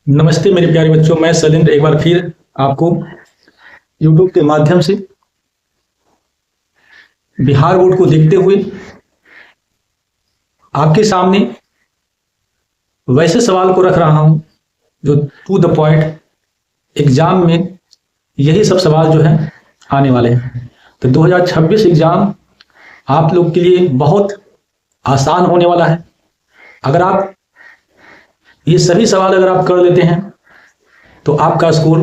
नमस्ते मेरे प्यारे बच्चों, मैं शैलेंद्र एक बार फिर आपको YouTube के माध्यम से बिहार बोर्ड को देखते हुए आपके सामने वैसे सवाल को रख रहा हूं जो टू द पॉइंट एग्जाम में यही सब सवाल जो है आने वाले हैं। तो 2026 एग्जाम आप लोग के लिए बहुत आसान होने वाला है। अगर आप ये सभी सवाल अगर आप कर लेते हैं तो आपका स्कोर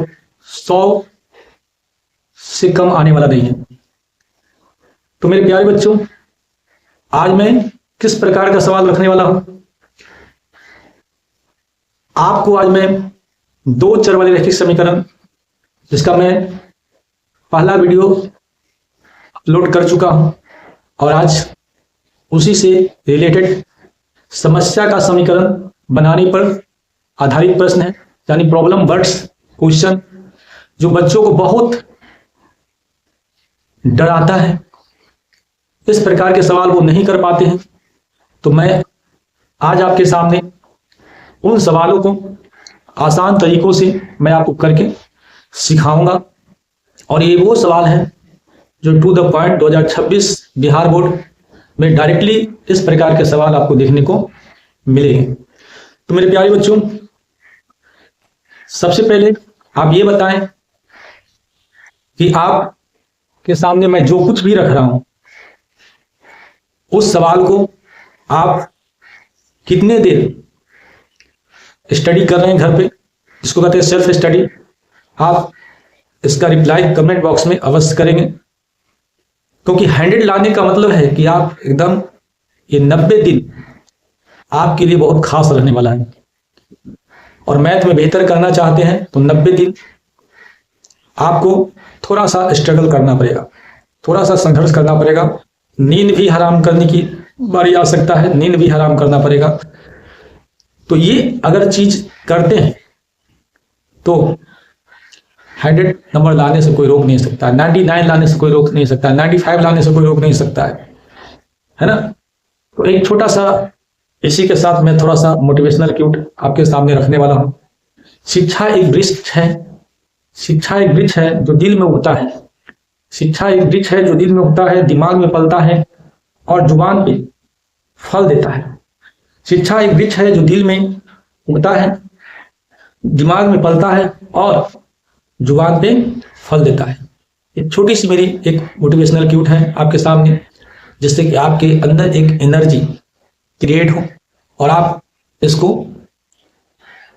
100 से कम आने वाला नहीं है। तो मेरे प्यारे बच्चों, आज मैं किस प्रकार का सवाल रखने वाला हूं आपको। आज मैं दो चर वाले रैखिक समीकरण जिसका मैं पहला वीडियो अपलोड कर चुका हूं और आज उसी से रिलेटेड समस्या का समीकरण बनाने पर आधारित प्रश्न है, यानी प्रॉब्लम वर्ड्स क्वेश्चन, जो बच्चों को बहुत डराता है। इस प्रकार के सवाल वो नहीं कर पाते हैं। तो मैं आज आपके सामने उन सवालों को आसान तरीकों से मैं आपको करके सिखाऊंगा और ये वो सवाल है जो to the point 2026 Bihar board में डायरेक्टली इस प्रकार के सवाल आपको देखने को मिलेंगे। तो मेरे प्यारे बच्चों, सबसे पहले आप ये बताएं कि आप के सामने मैं जो कुछ भी रख रहा हूं उस सवाल को आप कितने देर स्टडी कर रहे हैं घर पे, जिसको कहते हैं सेल्फ स्टडी। आप इसका रिप्लाई कमेंट बॉक्स में अवश्य करेंगे, क्योंकि 100 लाने का मतलब है कि आप एकदम ये 90 दिन आपके लिए बहुत खास रहने वाला है। और मैथ में बेहतर करना चाहते हैं तो 90 दिन आपको थोड़ा सा स्ट्रगल करना पड़ेगा, थोड़ा सा संघर्ष करना पड़ेगा। नींद भी हराम करने की बारी आ सकता है, नींद भी हराम करना पड़ेगा। तो ये अगर चीज करते हैं तो 100 नंबर लाने से कोई रोक नहीं सकता, 99 लाने से कोई रोक नहीं सकता, 95 लाने से कोई रोक नहीं सकता है ना। तो एक छोटा सा इसी के साथ मैं थोड़ा सा मोटिवेशनल क्यूट आपके सामने रखने वाला हूं। शिक्षा एक वृक्ष है, शिक्षा एक वृक्ष है जो दिल में उगता है। शिक्षा एक वृक्ष है जो दिल में उगता है, दिमाग में पलता है और जुबान पे फल देता है। शिक्षा एक वृक्ष है जो दिल में उगता है, दिमाग में पलता है और जुबान पे फल देता है। एक छोटी सी मेरी एक मोटिवेशनल क्यूट है आपके सामने, जिससे कि आपके अंदर एक एनर्जी क्रिएट हो और आप इसको,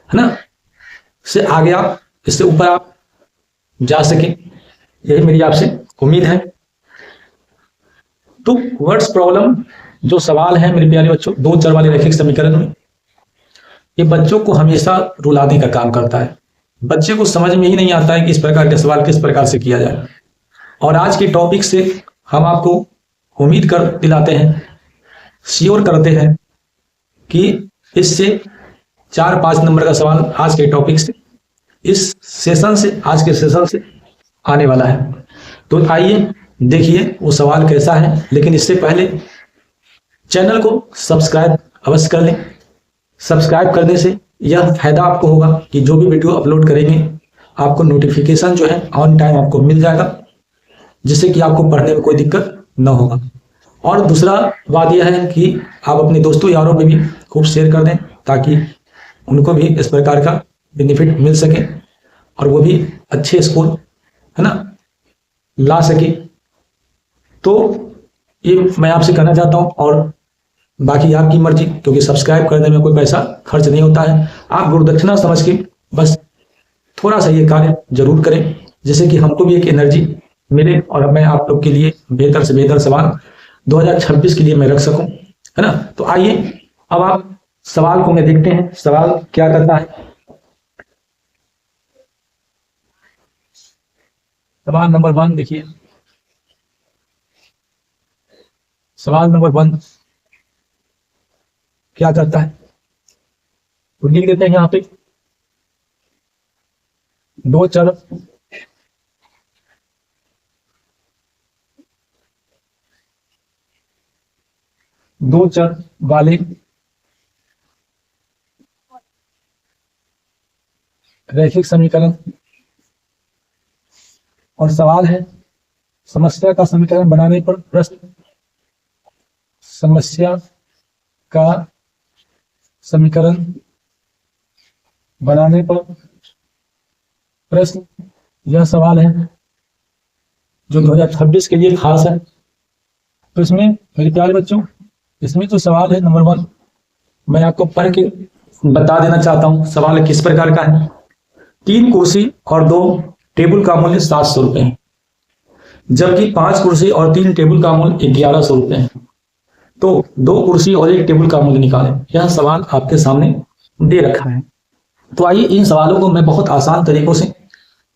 है ना, से आगे आप इससे ऊपर आप जा सके, यही मेरी आपसे उम्मीद है। तो वर्ड्स प्रॉब्लम जो सवाल है मेरे प्यारे बच्चों, दो चर वाले रैखिक समीकरण में, ये बच्चों को हमेशा रुलाने का काम करता है। बच्चे को समझ में ही नहीं आता है कि इस प्रकार के सवाल किस प्रकार से किया जाए। और आज के टॉपिक से हम आपको उम्मीद कर दिलाते हैं, श्योर करते हैं कि इससे 4-5 नंबर का सवाल आज के टॉपिक से, इस सेशन से, आज के सेशन से आने वाला है। तो आइए देखिए वो सवाल कैसा है। लेकिन इससे पहले चैनल को सब्सक्राइब अवश्य कर लें। सब्सक्राइब करने से यह फायदा आपको होगा कि जो भी वीडियो अपलोड करेंगे आपको नोटिफिकेशन जो है ऑन टाइम आपको मिल जाएगा, जिससे कि आपको पढ़ने में कोई दिक्कत न होगा। और दूसरा बात यह है कि आप अपने दोस्तों यारों में भी खूब शेयर कर दें, ताकि उनको भी इस प्रकार का बेनिफिट मिल सके और वो भी अच्छे स्कोर, है ना, ला सके। तो ये मैं आपसे कहना चाहता हूं, और बाकी आपकी मर्जी, क्योंकि सब्सक्राइब करने में कोई पैसा खर्च नहीं होता है। आप गुरुदक्षिणा समझ के बस थोड़ा सा ये कार्य जरूर करें, जिससे कि हमको भी एक एनर्जी मिले और मैं आप लोग के लिए बेहतर से बेहतर सवाल 2026 के लिए मैं रख सकूं, है ना। तो आइए अब आप सवाल को मैं देखते हैं, सवाल क्या करता है। सवाल नंबर 1 देखिए, सवाल नंबर 1 क्या करता है, तो लिख देते हैं यहां पे दो चर वाले रैखिक समीकरण और सवाल है समस्या का समीकरण बनाने पर प्रश्न, समस्या का समीकरण बनाने पर प्रश्न। यह सवाल है जो 2026 के लिए खास है। तो इसमें मेरे प्यारे बच्चों, इसमें जो सवाल है नंबर 1, मैं आपको पढ़ के बता देना चाहता हूं सवाल किस प्रकार का है। 3 कुर्सी और 2 टेबल का मूल्य 700 रुपए है, जबकि 5 कुर्सी और 3 टेबल का मूल्य 1100 रुपए है। तो 2 कुर्सी और 1 टेबल का मूल्य निकालें। यह सवाल आपके सामने दे रखा है। तो आइए इन सवालों को मैं बहुत आसान तरीकों से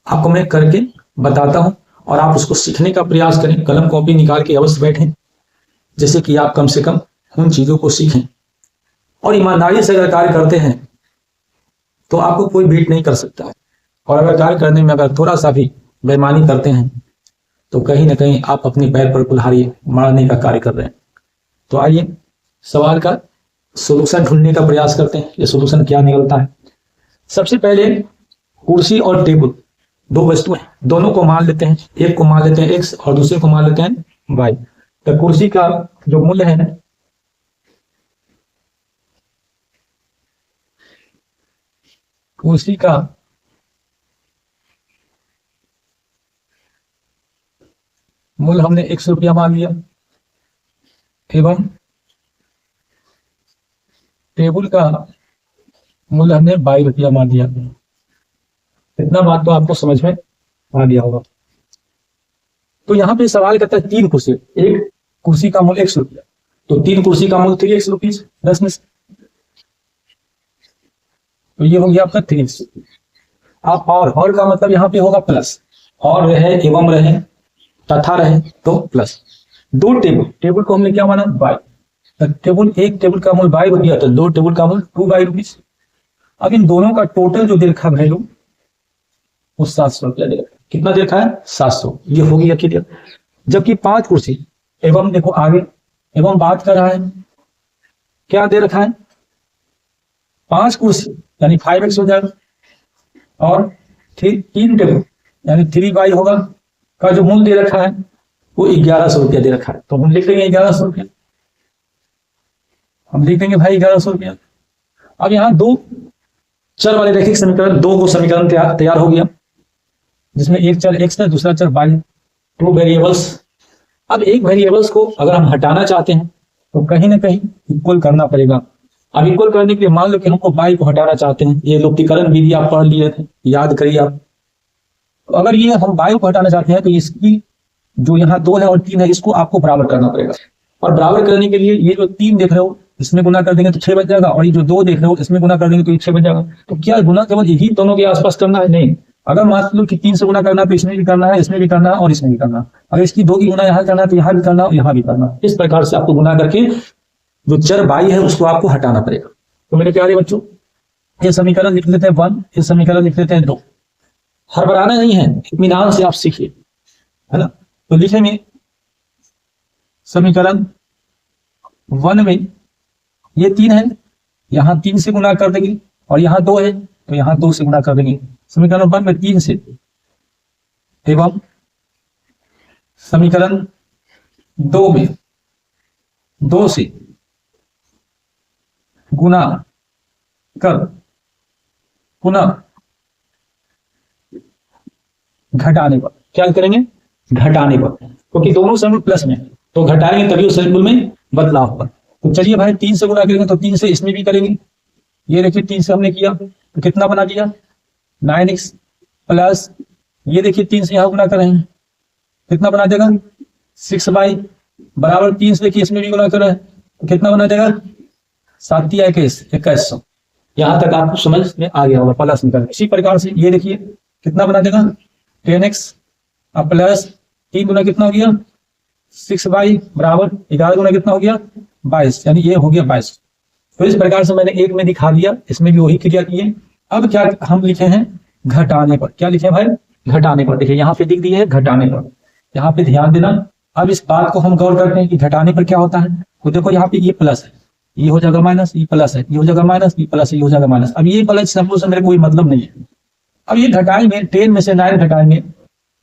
आपको मैं करके बताता हूं और आप उसको सीखने का प्रयास करें। कलम कॉपी निकाल के अवश्य बैठें, जैसे कि आप कम से कम उन चीजों को सीखें। और ईमानदारी से अगर कार्य करते हैं तो आपको कोई बीट नहीं कर सकता है। और अगर कार्य करने में अगर थोड़ा सा भी बेईमानी करते हैं तो कहीं ना कहीं आप अपने पैर पर कुल्हाड़ी मारने का कार्य कर रहे हैं। तो आइए सवाल का सोल्यूशन ढूंढने का प्रयास करते हैं। ये सोल्यूशन क्या निकलता है। सबसे पहले कुर्सी और टेबल 2 वस्तु हैं, दोनों को मान लेते हैं। एक को मान लेते हैं x और दूसरे को मान लेते हैं y। तो कुर्सी का जो मूल्य है, कुर्सी का मूल्य हमने 100 रुपया मान लिया एवं टेबल का मूल्य हमने 22 रुपया मान दिया। इतना बात तो आपको समझ में आ गया होगा। तो यहाँ पे सवाल करता है 3 कुर्सी, एक कुर्सी का मूल्य 100 रुपया, तो 3 कुर्सी का मूल्य 3x रुपीज 10 में से। तो ये हो गया आपका 3x। आप और का मतलब यहाँ पे होगा प्लस, और रहे एवं रहे तथा रहे तो प्लस। 2 टेबल को हमने क्या माना y। एक टेबल का मूल्य 22 रुपया, तो 2 टेबल का मूल्य 2 रुपीज। अब इन दोनों का टोटल जो दे रखा वैल्यू वो 700 रुपया दे रखा है। कितना दे रखा है 700। ये हो गया क्लियर। जबकि 5 कुर्सी एवं देखो आगे एवं बात कर रहा है, क्या दे रखा है 5 कुर्सी यानी 5x हो जाएगा, और 3 टेबल यानी 3y होगा का जो मूल्य दे रखा है वो 1100 रुपया दे रखा है। तो हम लिख देंगे 1100 रुपया, हम लिख देंगे भाई 1100 रुपया। अब यहाँ 2 चर वाले रैखिक समीकरण, 2 को समीकरण तैयार हो गया, जिसमें एक चर x है, दूसरा चर y है, 2 वेरिएबल्स। अब एक वेरिएबल्स को अगर हम हटाना चाहते हैं तो कहीं ना कहीं इक्वल करना पड़ेगा। अब इक्वल करने के लिए मान लो कि हमको y को हटाना चाहते हैं। ये लोकीकरण विधि आप पढ़ लिए थे, याद करिए आप। तो अगर ये हम y को हटाना चाहते हैं तो इसकी जो यहाँ 2 है और 3 है, इसको आपको बराबर करना पड़ेगा। और बराबर करने के लिए ये जो 3 देख रहे हो इसमें गुना कर देंगे तो 6 बच जाएगा, और ये जो 2 देख रहे हो इसमें गुना कर देंगे तो ये 6 बच जाएगा। तो क्या गुना केवल यही दोनों के आसपास करना है? नहीं। अगर मान लो कि 3 से गुना करना है तो इसमें भी करना है, इसमें भी करना है और इसमें भी करना है। अगर इसकी 2 की गुना यहाँ करना है तो यहाँ भी करना है और यहाँ भी करना है। इस प्रकार से आपको गुना करके जो चर y है उसको आपको हटाना पड़ेगा। तो मेरे प्यारे बच्चों, ये समीकरण लिख लेते हैं 1, ये समीकरण लिख लेते हैं 2। हड़बड़ाना नहीं है, इत्मीनान से आप सीखिए, है ना। तो लिखेंगे समीकरण 1 में ये 3 है, यहाँ 3 से गुना कर देंगे, और यहाँ 2 है तो यहाँ 2 से गुना कर देंगे। समीकरण 1 में 3 से एवं समीकरण 2 में 2 से गुना कर पुनः घटाने पर। क्या करेंगे? घटाने पर, क्योंकि दोनों समीकरण प्लस में, तो घटाएंगे तभी उस समीकरण में बदलाव होगा। तो चलिए भाई 3 से गुणा करेंगे तो 3 से इसमें भी करेंगे। ये देखिए 3 से हमने किया तो कितना बना दिया 9x प्लस, ये देखिए 3 से यहाँ गुणा करेंगे कितना बना देगा 6y बराबर 3 से देखिए इसमें भी गुणा करें तो कितना बना देगा 7 या 2100। यहाँ तक आपको समझ में आ गया होगा प्लस निकल। इसी प्रकार से ये देखिए कितना बना देगा 10x प्लस 3 गुना कितना हो गया 6y बराबर 11 गुना कितना हो गया 22, यानी ये हो गया 22। तो इस प्रकार से मैंने एक में दिखा दिया, इसमें भी वही क्रिया किए। अब क्या हम लिखे हैं घटाने पर। क्या लिखे भाई? घटाने पर। देखिए यहाँ पे दिख दिया है घटाने पर, यहाँ पे ध्यान देना। अब इस बात को हम गौर करते हैं कि घटाने पर क्या होता है। तो देखो यहाँ पे ये प्लस है, ये हो जाएगा माइनस, ये प्लस है, ये हो जाएगा माइनस, ये प्लस है, ये हो जाएगा माइनस। अब ये प्लस से मेरे कोई मतलब नहीं है, अब ये घटाएंगे, 10 में से 9 घटाएंगे,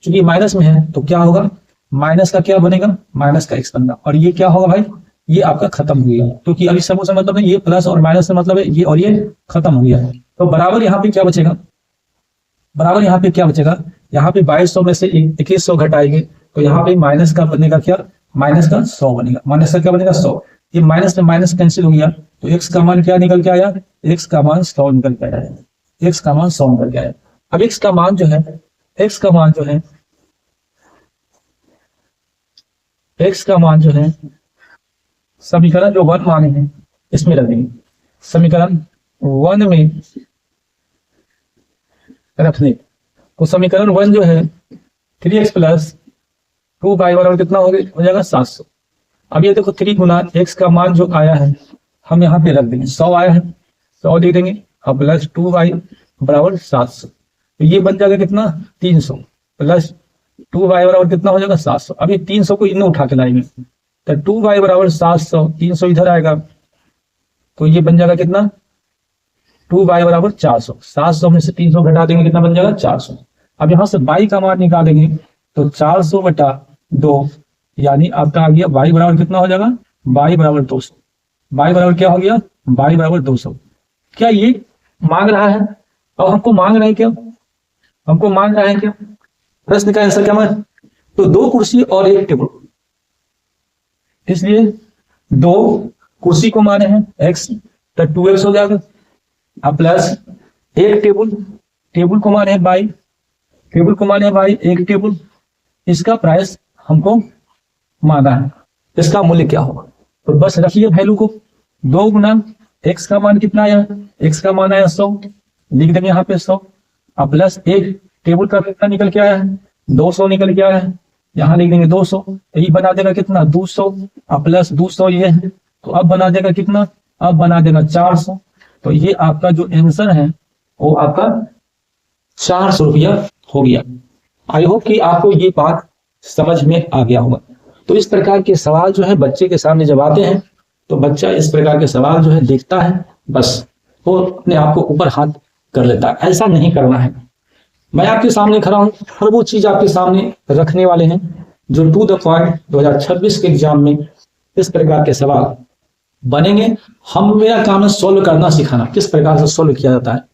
क्योंकि माइनस में है तो क्या होगा, माइनस का क्या बनेगा, माइनस का x बनेगा, और ये क्या होगा भाई, ये आपका खत्म हो गया, क्योंकि अभी सब से मतलब है ये प्लस और माइनस से मतलब है ये, और ये खत्म हो गया। तो बराबर यहाँ पे क्या बचेगा, बराबर यहाँ पे क्या बचेगा, यहाँ पे 2200 में से 2100 घटाएंगे तो यहाँ पे माइनस का बनेगा क्या, माइनस का 100 बनेगा, माइनस का क्या बनेगा 100। ये माइनस में माइनस कैंसिल हो गया तो x का मान क्या निकल के आया, x का मान 100 निकल के आया, x का मान 100 निकल के आया। अब x का मान जो है, x का मान जो है, x का मान जो है समीकरण जो 1 माने हैं इसमें रख देंगे, समीकरण 1 में रखने, तो समीकरण 1 जो है 3x प्लस 2y बराबर कितना हो जाएगा 700। अब ये देखो 3 गुना x का मान जो आया है हम यहाँ पे रख देंगे, 100 आया है 100 लिख देंगे, अब प्लस 2y बराबर 700, तो ये बन जाएगा कितना 300 प्लस 2y बराबर कितना हो जाएगा 700। अब ये 300 को इन्हें उठा के लाएंगे तो 2y बराबर 700, 300 इधर आएगा तो ये बन जाएगा कितना 2y बराबर 400, 700 में से 300 घटा देंगे कितना बन जाएगा 400। अब यहाँ से y का मान निकालेंगे तो 400 बटा 2, यानी आपका आ गया y बराबर कितना हो जाएगा, y बराबर 200, y बराबर क्या हो गया, y बराबर 200। क्या ये मांग रहा है, अब हमको मांग रहा है क्या, हमको मांग रहा है क्या, प्रश्न का आंसर क्या मांग, तो 2 कुर्सी और 1 टेबल, इसलिए 2 कुर्सी को माने हैं x तो 2x हो जाएगा, अब प्लस 1 टेबल, टेबल को माने हैं y, टेबल को माने हैं y, 1 टेबल, इसका प्राइस हमको माना है, इसका मूल्य क्या होगा, तो बस रखिए वैल्यू को 2 गुना x का मान कितना आया, x का मान आया 100, लिख देंगे यहाँ पे 100, अब प्लस 1 टेबल का कितना निकल के आया है 200 निकल के आया है, यहाँ लिख देंगे 200, तो ये बना देगा कितना 200, अब प्लस 200 ये है तो अब बना देगा कितना, अब बना देगा 400, तो ये आपका जो आंसर है वो आपका 400 रुपया हो गया। आई होप कि आपको ये बात समझ में आ गया होगा। तो इस प्रकार के सवाल जो है बच्चे के सामने जब आते हैं तो बच्चा इस प्रकार के सवाल जो है देखता है, बस वो अपने आप को ऊपर हाथ कर लेता है, ऐसा नहीं करना है। मैं आपके सामने खड़ा हूं, हर वो चीज आपके सामने रखने वाले हैं जो टू द पॉइंट 2026 के एग्जाम में इस प्रकार के सवाल बनेंगे। हम, मेरा काम है सोल्व करना सिखाना, किस प्रकार से सोल्व किया जाता है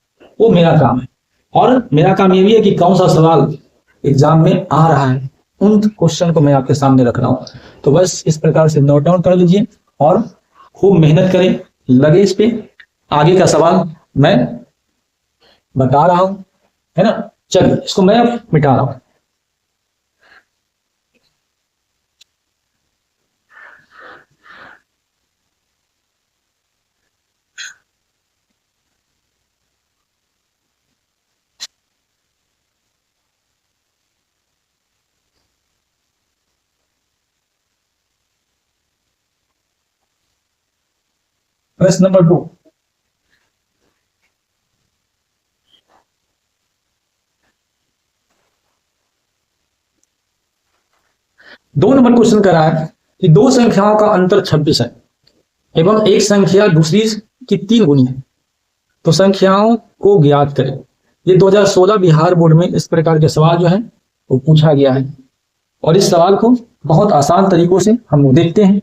वो मेरा काम है, और मेरा काम ये भी है कि कौन सा सवाल एग्जाम में आ रहा है उन क्वेश्चन को मैं आपके सामने रख रहा हूं। तो बस इस प्रकार से नोट डाउन कर लीजिए और खूब मेहनत करें, लगे इस पे। आगे का सवाल मैं बता रहा हूं, है ना, चलिए इसको मैं अब मिटा रहा हूं। प्रश्न नंबर 2, दो नंबर क्वेश्चन कर रहा है कि दो संख्याओं का अंतर 26 है एवं एक संख्या दूसरी की 3 गुनी है, तो संख्याओं को ज्ञात करें। ये 2016 बिहार बोर्ड में इस प्रकार के सवाल जो है वो पूछा गया है, और इस सवाल को बहुत आसान तरीकों से हम लोग देखते हैं।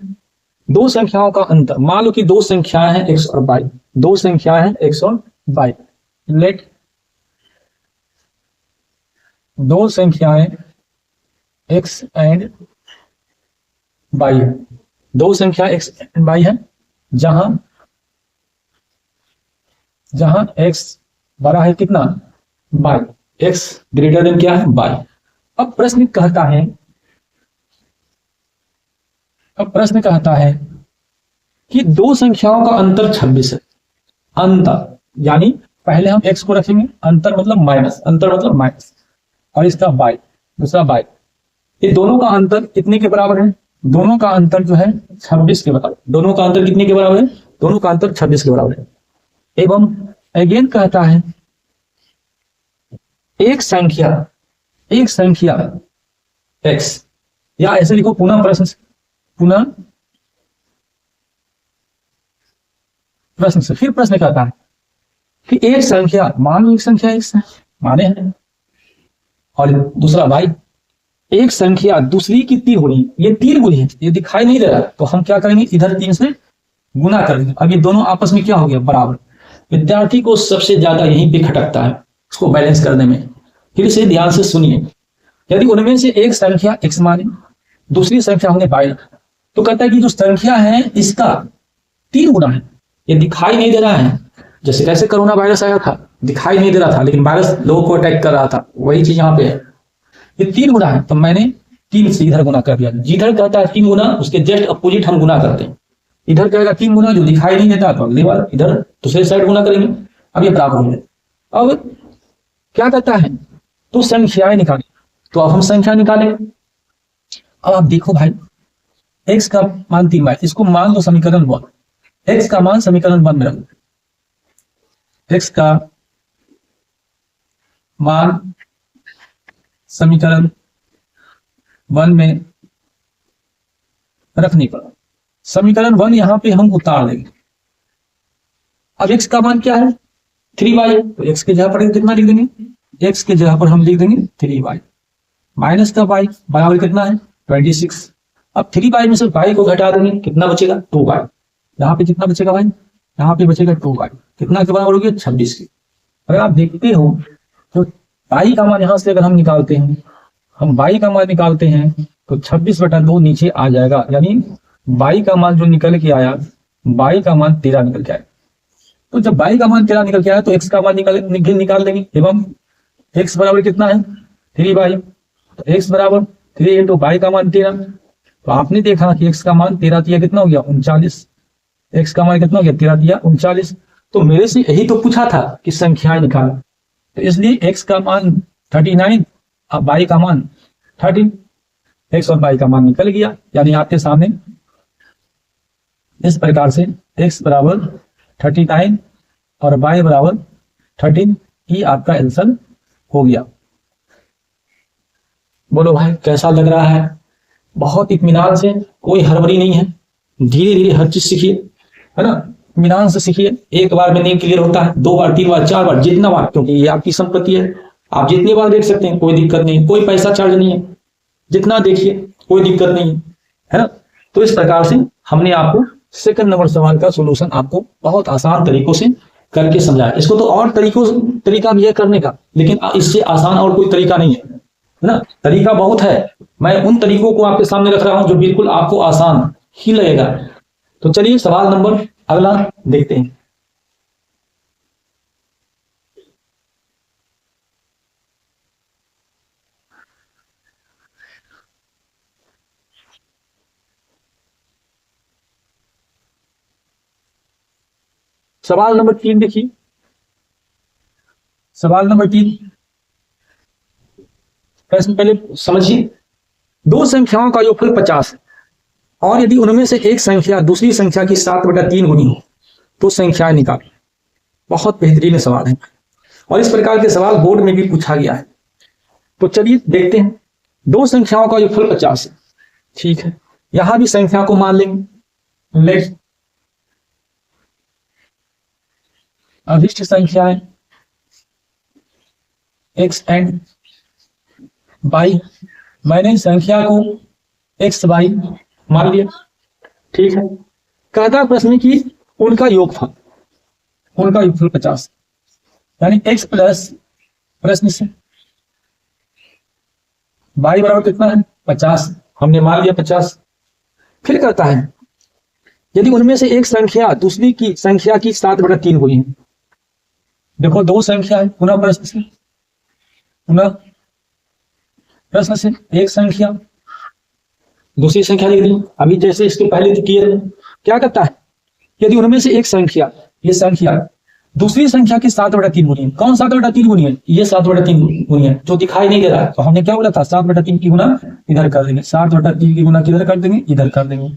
दो संख्याओं का अंतर, मान लो कि दो संख्याएं हैं x और y, दो संख्याएं हैं x और y, लेट दो संख्याएं x एंड y है, दो संख्या x एंड y है, जहां जहां x बड़ा है कितना y, x ग्रेटर देन क्या है y। अब प्रश्न कहता है, अब प्रश्न कहता है कि दो संख्याओं का अंतर 26 है। अंतर यानी पहले हम x को रखेंगे, अंतर मतलब माइनस, अंतर मतलब माइनस, और इसका y, दूसरा y, ये दोनों का अंतर कितने के बराबर है, दोनों का अंतर जो है 26 के बराबर। दोनों का अंतर कितने के बराबर है, दोनों का अंतर 26 के बराबर है। एवं अगेन कहता है एक संख्या x, या ऐसे लिखो पुनः प्रश्न से, फिर प्रश्न कहता है कि एक संख्या, मान लो एक संख्या x है, माने हैं। और दूसरा भाई, एक संख्या दूसरी की 3 गुनी, ये 3 गुनी है, ये दिखाई नहीं दे रहा, तो हम क्या करेंगे, इधर 3 से गुना कर देंगे। अब ये दोनों आपस में क्या हो गया, बराबर। विद्यार्थी को सबसे ज्यादा यहीं पे खटकता है उसको बैलेंस करने में। फिर से ध्यान से सुनिए, यदि उनमें से एक संख्या x माने, दूसरी संख्या हमने y, तो कहता है कि जो संख्या है इसका 3 गुना है, ये दिखाई नहीं दे रहा है। जैसे कैसे कोरोना वायरस आया था, दिखाई नहीं दे रहा था, लेकिन वायरस लोगों को अटैक कर रहा था, वही चीज यहाँ पे है। ये 3 गुना है, तो मैंने 3 से इधर गुना कर दिया। जिधर कहता है 3 गुना, उसके जस्ट अपोजिट हम गुना करते हैं। इधर कहेगा 3 गुना, जो दिखाई नहीं देता, तो अगली बार इधर दूसरे साइड गुना करेंगे। अब ये बराबर हो गए। अब क्या कहता है, तो संख्याएं निकालें। तो अब हम संख्या निकालेंगे। अब आप देखो भाई, x का मान 3 बाई, इसको मान लो समीकरण 1, x का मान समीकरण 1 में रखो, x का मान समीकरण 1 में रखने पर समीकरण 1 यहां पे हम उतार देंगे। अब x का मान क्या है, 3y, तो x के जगह पर कितना लिख देंगे, x के जगह पर हम लिख देंगे 3y माइनस का y बराबर कितना है 26। अब 3y में से y को घटा देंगे, कितना बचेगा 2y। यहाँ पे कितना बचेगा भाई, यहाँ पे बचेगा 2y, कितना के बराबर हो गया 26 की। अगर आप देखते हो तो y का मान यहाँ से अगर हम निकालते हैं, हम y का मान निकालते हैं तो 26/2 नीचे आ जाएगा, यानी y का मान जो निकल के आया, y का मान 13 निकल के आया। तो जब y का मान 13 निकल के आया तो x का मान निकाल देंगे, एवं x बराबर कितना है 3y, तो x बराबर 3 इंटू y का मान 13। तो आपने देखा कि x का मान 13 दिया कितना हो गया 39, x का मान कितना हो गया 13 दिया 39। तो मेरे से यही तो पूछा था कि संख्याएं निकालो, तो इसलिए x का मान 39 अब y का मान 13, x और y का मान निकल गया, यानी आपके सामने इस प्रकार से x बराबर 39 और y बराबर 13 ही आपका आंसर हो गया। बोलो भाई कैसा लग रहा है, बहुत इत्मीनान से, कोई हड़बड़ी नहीं है, धीरे धीरे हर चीज सीखिए, है ना, इत्मीनान से सीखिए। एक बार में नहीं क्लियर होता है, 2 बार 3 बार 4 बार, जितना बार, क्योंकि ये आपकी संपत्ति है, आप जितनी बार देख सकते हैं, कोई दिक्कत नहीं, कोई पैसा चार्ज नहीं है, जितना देखिए कोई दिक्कत नहीं है ना। तो इस प्रकार से हमने आपको सेकंड नंबर सवाल का सोल्यूशन आपको बहुत आसान तरीकों से करके समझाया। इसको तो और तरीका भी है करने का, लेकिन इससे आसान और कोई तरीका नहीं है ना, तरीका बहुत है। मैं उन तरीकों को आपके सामने रख रहा हूं जो बिल्कुल आपको आसान ही लगेगा। तो चलिए सवाल नंबर अगला देखते हैं। सवाल नंबर 3 देखिए, सवाल नंबर 3 प्रश्न पहले समझिए। 2 संख्याओं का योगफल 50 है और यदि उनमें से एक संख्या दूसरी संख्या की 7/3 गुनी हो तो संख्याएं निकालें। बहुत बेहतरीन सवाल है और इस प्रकार के सवाल बोर्ड में भी पूछा गया है। तो चलिए देखते हैं। 2 संख्याओं का योगफल 50 है, ठीक है, यहां भी संख्या को मान लेंगे। लेट अभिष्ट संख्याएं x एंड y, मैंने संख्या को x y मान लिया, ठीक है। कहता प्रश्न की उनका योगफल 50, यानी x प्लस प्रश्न से y बराबर कितना है 50, हमने मान लिया 50। फिर कहता है यदि उनमें से एक संख्या दूसरी की संख्या की 7/3 हुई है। देखो 2 संख्या है, पुनः प्रश्न से एक संख्या दूसरी संख्या लिख दी। अभी जैसे इसके पहले किए थे, क्या करता है यदि उनमें से एक संख्या, ये संख्या दूसरी संख्या की 7/3 गुनी है। कौन 7/3 गुनी है, ये 7/3 गुनी है, जो दिखाई नहीं दे रहा है। तो हमने क्या बोला था 7/3 की गुना इधर कर देंगे, 7/3 की गुना किधर कर देंगे, इधर कर देंगे।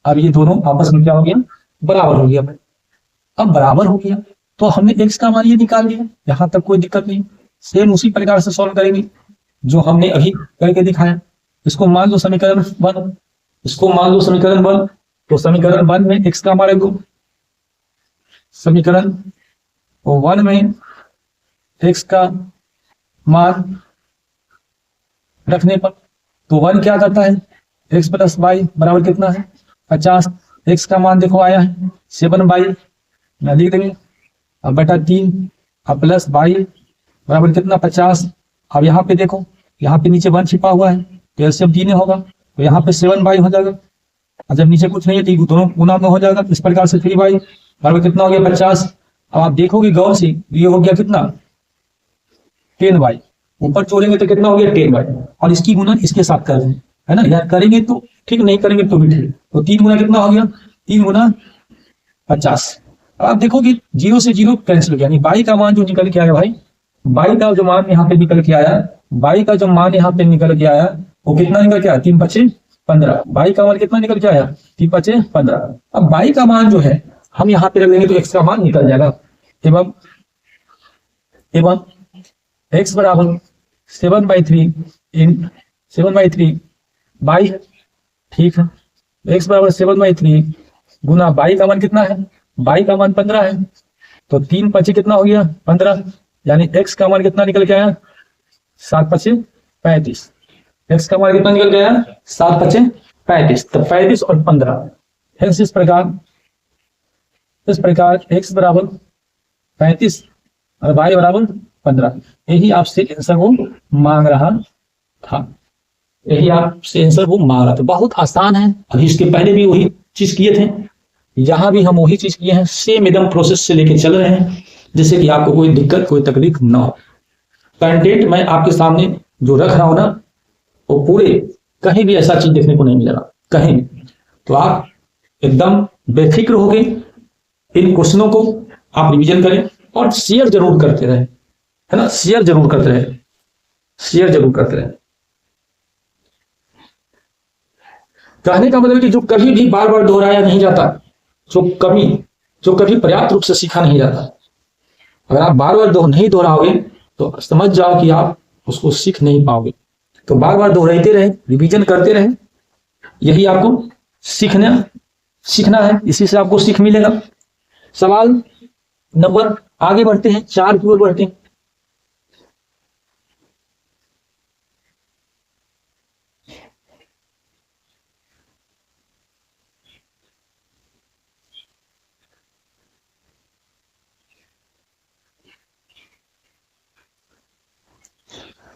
अब ये दोनों आपस में क्या हो गया, बराबर हो गया। अब बराबर हो गया तो हमने x का मान ये निकाल लिया, यहां तक कोई दिक्कत नहीं। सेम उसी प्रकार से सॉल्व करेंगे जो हमने अभी करके दिखाया। इसको मान लो समीकरण 1, इसको मान लो समीकरण 1, तो समीकरण 1 में x का मान रखो, समीकरण 1 में x का मान रखने पर, तो 1 क्या करता है, x प्लस वाई बराबर कितना है 50। x का मान देखो आया है 7 मैं लिख देंगे, अब बटा 3 अब प्लस वाई बराबर कितना 50। अब यहाँ पे देखो, यहाँ पे नीचे 1 छिपा हुआ है तो एलसीएम 3 होगा, तो यहाँ पे 7 हो जाएगा। और जब नीचे कुछ नहीं है तो दोनों गुना में हो जाएगा। इस प्रकार से 3 बराबर कितना हो गया 50। अब आप देखोगे गौर से, ये हो गया कितना 10 ऊपर जोड़ेंगे तो कितना हो गया 10 और इसकी गुना इसके साथ कर दें, है ना, यार करेंगे तो ठीक, नहीं करेंगे तो भी ठीक। तो 3 गुना कितना हो गया 3 गुना 50। अब आप देखोगे 0 से 0 कैंसिल हो गया, यानी बाई का मान जो निकल के आया भाई, बाई का जो मान यहाँ पे निकल के आया, बाई का जो मान यहाँ पे निकल के आया वो कितना निकल के आया 3 5 15। बाई का मान कितना निकल के आया 3 5 15। अब बाई का मान जो है हम यहाँ पे रख लेंगे तो एक्स का मान निकल जाएगा। एवं एक्स बराबर 7/3 इन 7/3 बाई, ठीक है, एक्स बराबर 7/3 गुना बाई का मान कितना है, बाई का मान 15 है, तो 3 5 कितना हो गया 15, यानी एक्स का मान कितना निकल के आया 7 5 35। एक्स का मान कितना निकल के आया 7 5 35, तो 35 और 15। इस प्रकार एक्स बराबर 35 और वाई बराबर 15। यही आपसे आंसर वो मांग रहा था, यही आपसे आंसर वो मांग रहा था। बहुत आसान है, अभी इसके पहले भी वही चीज किए थे, यहाँ भी हम वही चीज किए हैं, सेम एकदम प्रोसेस से लेके चल रहे हैं, जिससे कि आपको कोई दिक्कत कोई तकलीफ ना हो। कंटेंट मैं आपके सामने जो रख रहा हूं ना, वो पूरे कहीं भी ऐसा चीज देखने को नहीं मिलेगा कहीं भी। तो आप एकदम बेफिक्र होके इन क्वेश्चनों को आप रिवीजन करें और शेयर जरूर करते रहे, है ना, शेयर जरूर करते रहे, शेयर जरूर करते रहे। कहने का मतलब कि जो कभी भी बार बार दोहराया नहीं जाता, जो कभी पर्याप्त रूप से सीखा नहीं जाता, अगर आप बार बार नहीं दोहराओगे तो समझ जाओ कि आप उसको सीख नहीं पाओगे। तो बार बार दोहराते रहे, रिवीजन करते रहे, यही आपको सीखना है, इसी से आपको सीख मिलेगा। सवाल नंबर आगे बढ़ते हैं, 4 की ओर बढ़ते हैं।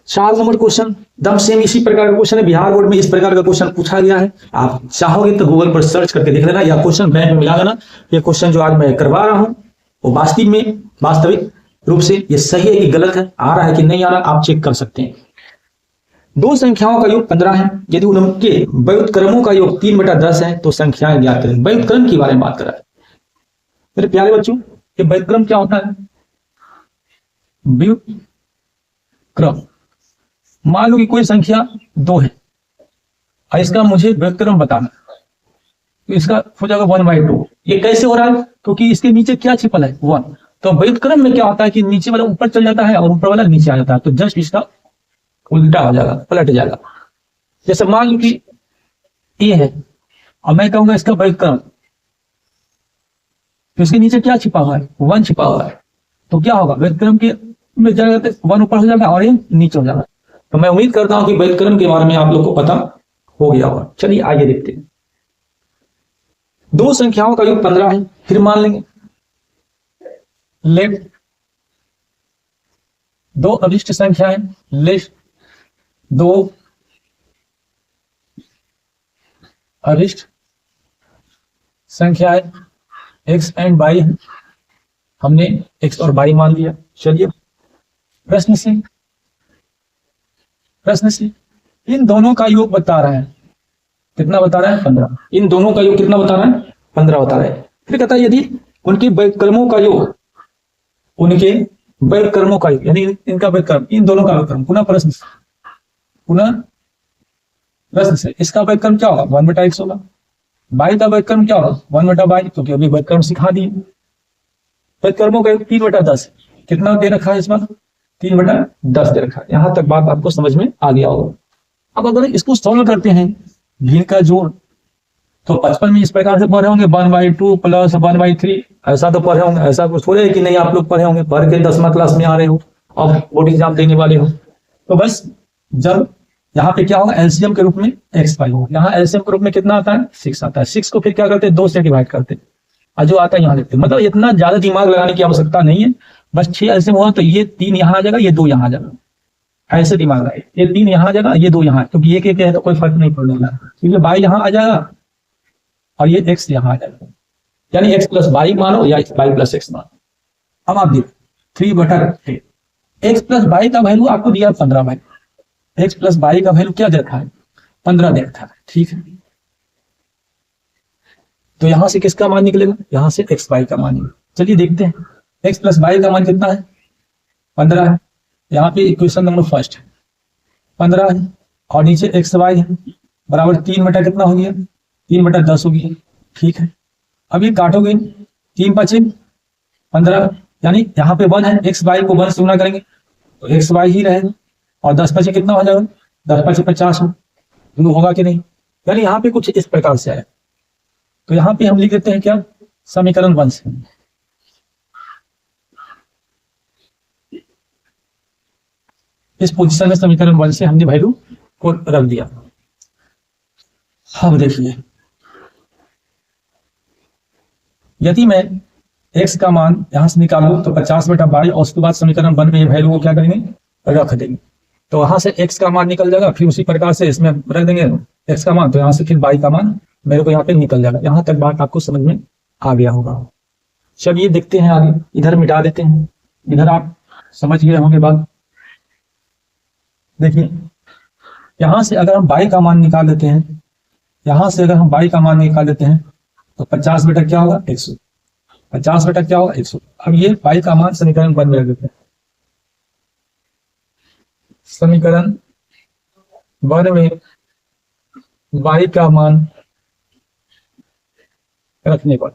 चार नंबर क्वेश्चन दम सेम इसी प्रकार का क्वेश्चन है, बिहार बोर्ड में इस प्रकार का क्वेश्चन पूछा गया है। आप चाहोगे तो गूगल पर सर्च करके देख लेना या क्वेश्चन बैंक में मिला देना। ये क्वेश्चन जो आज मैं करवा रहा हूं वो वास्तविक रूप से ये सही है कि गलत है, आ रहा है कि नहीं आ रहा, आप चेक कर सकते हैं। दो संख्याओं का योग 15 है, यदि उनके व्युत्क्रमों का योग 3/10 है तो संख्याएं ज्ञात करें। व्युत्क्रम के बारे में बात कर रहा है मेरे प्यारे बच्चों। ये व्युत्क्रम क्या होता है? व्युत्क्रम, मान लो कि कोई संख्या 2 है और इसका मुझे व्युत्क्रम बताना, तो इसका हो जाएगा 1/2। ये कैसे हो रहा है? क्योंकि इसके नीचे क्या छिपल है 1। तो व्युत्क्रम में क्या होता है कि नीचे वाला ऊपर चल जाता है और ऊपर वाला नीचे आ जाता है, तो जस्ट इसका उल्टा हो जाएगा, पलट जाएगा। जैसे मान लो कि ये है और मैं कहूंगा इसका व्युत्क्रम, तो इसके नीचे क्या छिपा हुआ है 1 छिपा हुआ है, तो क्या होगा व्युत्क्रम के में जाएगा तो 1 ऊपर हो जाएगा और ये नीचे हो जाएगा। तो मैं उम्मीद करता हूं कि व्युत्क्रम के बारे में आप लोग को पता हो गया होगा। चलिए आगे देखते हैं। दो संख्याओं का योग 15 है, फिर मान लेंगे लेट दो अभिष्ट संख्याएं, लेट दो अभिष्ट संख्याएं x एंड y है, हमने x और y मान लिया। चलिए प्रश्न से इन दोनों का योग बता रहा है, कितना बता रहा है 15। इन दोनों का योग कितना बता रहा है 15 बता रहा है। फिर कहता है यदि उनके व्युत्क्रमों का योग, उनके व्युत्क्रमों का योग यानी इनका व्युत्क्रम, इन दोनों का व्युत्क्रम, पुनः प्रश्न से इसका व्युत्क्रम क्या होगा 1/x होगा। y का व्युत्क्रम क्या होगा 1/y, क्योंकि अभी व्युत्क्रम सिखा दिए। व्युत्क्रमों का योग 3/10, कितना दे रखा है इसमें 3/10 दे रखा है। यहां तक बात आपको समझ में आ गया होगा। अब अगर इसको सॉल्व करते हैं भिन्न का जोड़, तो 55 में इस प्रकार से पढ़े होंगे 1/2 प्लस 1/3, ऐसा तो पढ़े होंगे। ऐसा कुछ थोड़े है कि नहीं आप लोग पढ़े होंगे, पढ़ के 10वीं क्लास में आ रहे हो और बोर्ड एग्जाम देने वाले हो। तो बस जब यहाँ पे क्या होगा, एलसीएम के रूप में x5 होगा। यहाँ एलसीएम के रूप में कितना आता है, 6 आता है। 6 को फिर क्या करते हैं, 2 से डिवाइड करते हैं और जो आता है यहाँ लिखते हैं। मतलब इतना ज्यादा दिमाग लगाने की आवश्यकता नहीं है, बस 6 एलसीएम हुआ तो ये 3 यहाँ आ जाएगा, ये 2 यहाँ आ जाएगा, ऐसे दिमाग लगाए। ये 3 यहाँ आ जाएगा, ये 2 यहाँ, क्योंकि एक है तो कोई फर्क नहीं पड़ने वाला, क्योंकि बाई यहाँ आ जाएगा और ये x यहाँ आ जाएगा, यानी x प्लस बाई मानो या बाई प्लस एक्स मानो। अब आप देखो 3/8 x प्लस बाई का वैल्यू आपको दिया 15 बाई, x प्लस बाई का वैल्यू क्या देखा है, 15 देखा है, ठीक है। तो यहां से किसका मान निकलेगा, यहां से x बाई का मान निकलेगा। चलिए देखते हैं x प्लस बाई का मान कितना है, 15 है। यहाँ पे इक्वेशन नंबर फर्स्ट है 15 है और नीचे एक्स वाई है बराबर 3 बटा कितना हो गया, 3/10 हो गया, ठीक है। अब ये काटोगे 3 5 15, यानी यहाँ पे 1 है, एक्स वाई को 1 से गुना करेंगे तो एक्स वाई ही रहेगा और 10 5 कितना हो जाएगा, 10 5 50 होगा कि नहीं, यानी यहाँ पे कुछ इस प्रकार से आया। तो यहाँ पे हम लिख देते हैं क्या, समीकरण 1 से। इस पोजीशन में समीकरण 1 से हमने वैल्यू को रख दिया। अब देखिए यदि मैं x का मान यहां से निकालूं तो 50/22 और उसके बाद समीकरण 1 में वैल्यू को क्या करेंगे, रख देंगे। तो वहां से x का मान निकल जाएगा, फिर उसी प्रकार से इसमें रख देंगे x का मान, तो यहाँ से फिर y का मान मेरे को यहाँ पे निकल जाएगा। यहाँ तक बात आपको समझ में आ गया होगा। चलिए देखते हैं आगे, इधर मिटा देते हैं, इधर आप समझ गए होंगे बात। देखिए यहां से अगर हम y का मान निकाल देते हैं, यहां से अगर हम y का मान निकाल देते हैं तो 50 बटा क्या होगा 100, 50 बटा क्या होगा 100। अब ये y का मान समीकरण 1 में रख देते हैं। समीकरण 1 में y का मान रखने पर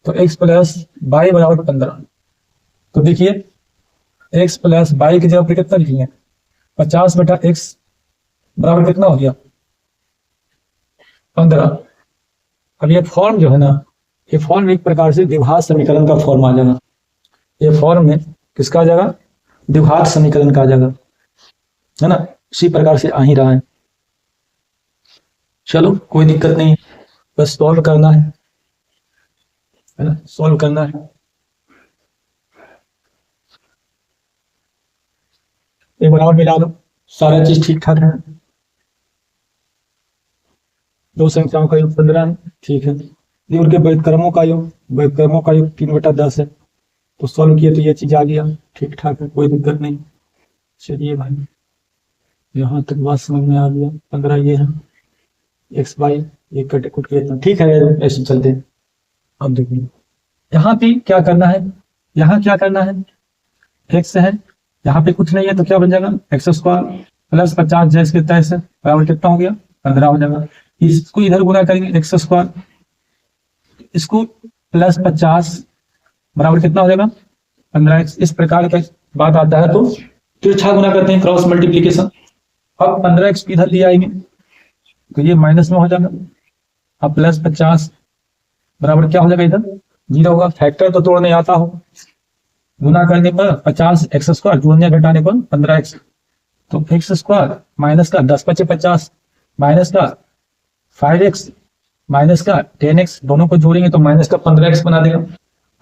तो x प्लस y बराबर 15। तो देखिए x प्लस y की जगह पर कितना लिखेंगे, 50 बटा x बराबर कितना हो गया 15। अब ये फॉर्म जो है ना, ये फॉर्म एक प्रकार से द्विघात समीकरण का फॉर्म आ जाएगा। ये फॉर्म में किसका आ जाएगा, द्विघात समीकरण का आ जाएगा, है ना। इसी प्रकार से आ ही रहा है। चलो कोई दिक्कत नहीं, बस सॉल्व करना है ना, सॉल्व करना है। एक बार और मिला लो, सारा चीज ठीक ठाक है। दो संख्याओं का योग 15 है, ठीक है। ये उनके व्युत्क्रमों का योग, व्युत्क्रमों का योग 3/10 है। तो सॉल्व किए तो ये चीज आ गया, ठीक ठाक है, कोई दिक्कत नहीं। चलिए भाई यहाँ तक बात समझ में आ गया। 15 ये है, एक्स वाई ये कट कुट किया, ठीक है, ऐसे चलते हैं। अब देखिए यहाँ पे क्या करना है, यहाँ क्या करना है, एक्स है, यहाँ पे कुछ नहीं है तो क्या बन जाएगा x² प्लस 50 जैसे तैसे बराबर कितना हो गया 15 हो जाएगा। इसको इधर गुना करेंगे x², इसको प्लस 50 बराबर कितना हो जाएगा 15x। इस प्रकार का बात आता है तो तिरछा गुना करते हैं, क्रॉस मल्टीप्लीकेशन। अब 15x इधर ले आएंगे तो ये माइनस में हो जाएगा। अब प्लस 50 बराबर क्या हो जाएगा, इधर 0 होगा। फैक्टर तो तोड़ने आता हो, गुना करने पर 50 x² जोड़ने घटाने पर 15x। तो x² माइनस का 10 × 50 माइनस का 5x माइनस का 10x, दोनों को जोड़ेंगे तो माइनस का 15x बना देगा।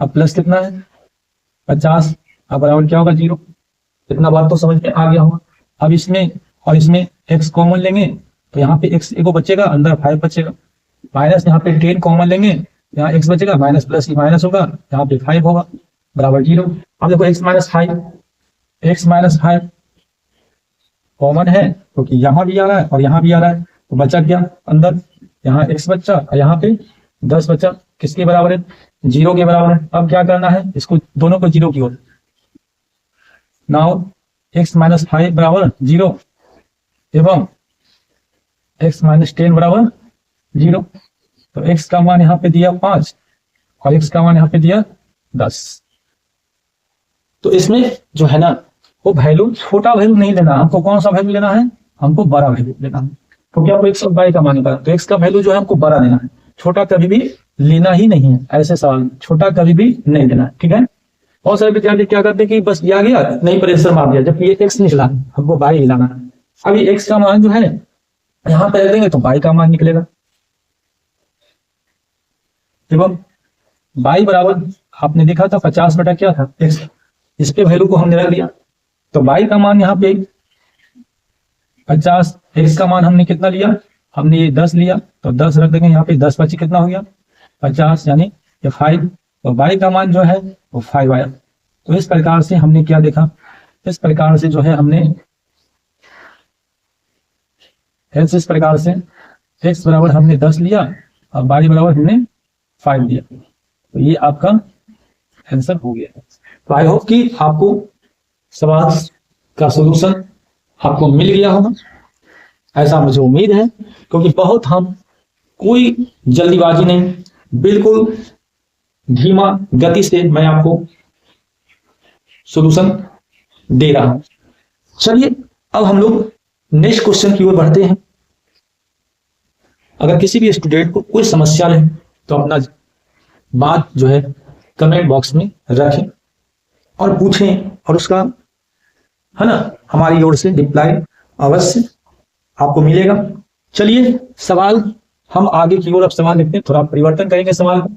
अब प्लस कितना है 50, अब बराबर क्या होगा 0। इतना बात तो समझ में आ गया होगा। अब इसमें और इसमें x कॉमन लेंगे तो यहाँ पे x एगो बचेगा, अंदर 5 बचेगा। माइनस यहाँ पे 10 कॉमन लेंगे, यहाँ x बचेगा, माइनस प्लस ही माइनस होगा, यहाँ पे 5 होगा बराबर 0। अब देखो x माइनस 5 कॉमन है क्योंकि तो यहाँ भी आ रहा है और यहाँ भी आ रहा है, तो बचा क्या अंदर, यहाँ x बचा और यहाँ पे 10 बचा। किसके बराबर है 0 के बराबर है। अब क्या करना है, इसको दोनों को 0 की ओर। नाउ x माइनस 5 बराबर 0 एवं x माइनस 10 बराबर 0। तो x का मान यहाँ पे दिया 5 और x का मान यहाँ पे दिया 10। तो इसमें जो है ना वो वैल्यू, छोटा वैल्यू नहीं लेना हमको, कौन सा वैल्यू लेना है, हमको बड़ा वैल्यू लेना है। तो क्या x और y का मान निकालना, तो x का वैल्यू जो है हमको बड़ा लेना है, छोटा कभी भी लेना ही नहीं है। ऐसे सवाल छोटा कभी भी नहीं लेना है, ठीक है। बहुत सारे विद्यार्थी क्या करते हैं कि बस ये आ गया नहीं प्रेशर मार दिया, जबकि ये एक्स निकला, हमको बाई हिलाना है। अब ये एक्स का मान जो है यहां पर रख देंगे तो बाई का मान निकलेगा, एवं बाई बराबर आपने देखा था 50 बटा क्या था एक्स, इस पे वैल्यू को हमने रख दिया, तो बाई का मान यहाँ पे 50, एक्स का मान हमने कितना लिया, हमने ये 10 लिया, तो 10 रख देंगे यहाँ पे, 10 25 कितना हो गया 50, यानी ये 5, तो बाई का मान जो है वो 5 आया। तो इस प्रकार से हमने क्या देखा, इस प्रकार से जो है हमने इस प्रकार से एक्स बराबर हमने 10 लिया और बाई बराबर हमने 5 लिया, तो ये आपका आंसर हो गया। तो आई होप कि आपको सवाल का सॉल्यूशन आपको मिल गया होगा, ऐसा मुझे उम्मीद है, क्योंकि बहुत हम कोई जल्दीबाजी नहीं, बिल्कुल धीमा गति से मैं आपको सॉल्यूशन दे रहा हूं। चलिए अब हम लोग नेक्स्ट क्वेश्चन की ओर बढ़ते हैं। अगर किसी भी स्टूडेंट को कोई समस्या है तो अपना बात जो है कमेंट बॉक्स में रखें और पूछें, और उसका है ना हमारी ओर से रिप्लाई अवश्य आपको मिलेगा। चलिए सवाल हम आगे की ओर अब सवाल लिखते हैं, थोड़ा परिवर्तन करेंगे सवाल को।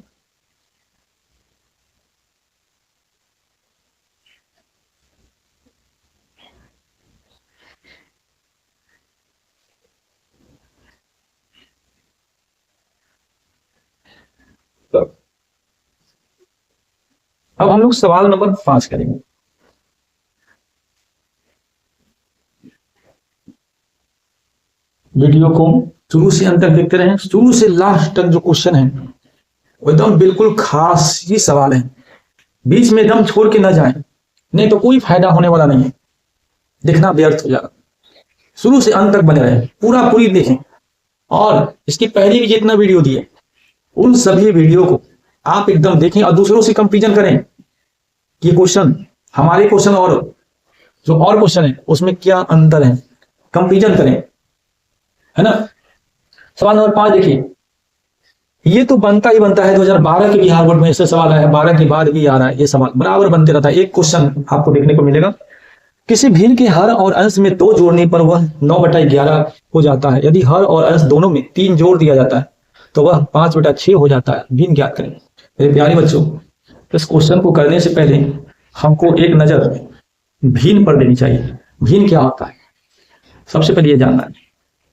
अब हम लोग सवाल नंबर 5 करेंगे। वीडियो को शुरू से अंत तक देखते रहें, शुरू से लास्ट तक जो क्वेश्चन है वो एकदम बिल्कुल खास ही सवाल है, बीच में एकदम छोड़ के ना जाएं, नहीं तो कोई फायदा होने वाला नहीं है, देखना व्यर्थ हो जाएगा। शुरू से अंत तक बने रहें, पूरा पूरी देखें, और इसकी पहले भी जितना वीडियो दिए उन सभी वीडियो को आप एकदम देखें और दूसरों से कंपेरिजन करें कि ये क्वेश्चन हमारे क्वेश्चन और जो और क्वेश्चन है उसमें क्या अंतर है, कंपेरिजन करें, है ना। सवाल नंबर 5 देखिए, ये तो बनता ही बनता है, 2012 के बिहार बोर्ड में ऐसे सवाल आया है, 12 के बाद भी आ रहा है, ये सवाल बराबर बनते रहता है। एक क्वेश्चन आपको देखने को मिलेगा, किसी भिन्न के हर और अंश में 2 जोड़ने पर वह 9/11 हो जाता है, यदि हर और अंश दोनों में 3 जोड़ दिया जाता है तो वह 5/6 हो जाता है, भिन्न ज्ञात करें। मेरे प्यारे बच्चों, इस क्वेश्चन को करने से पहले हमको एक नजर भिन्न पर देनी चाहिए। भिन्न क्या होता है, सबसे पहले ये जानना है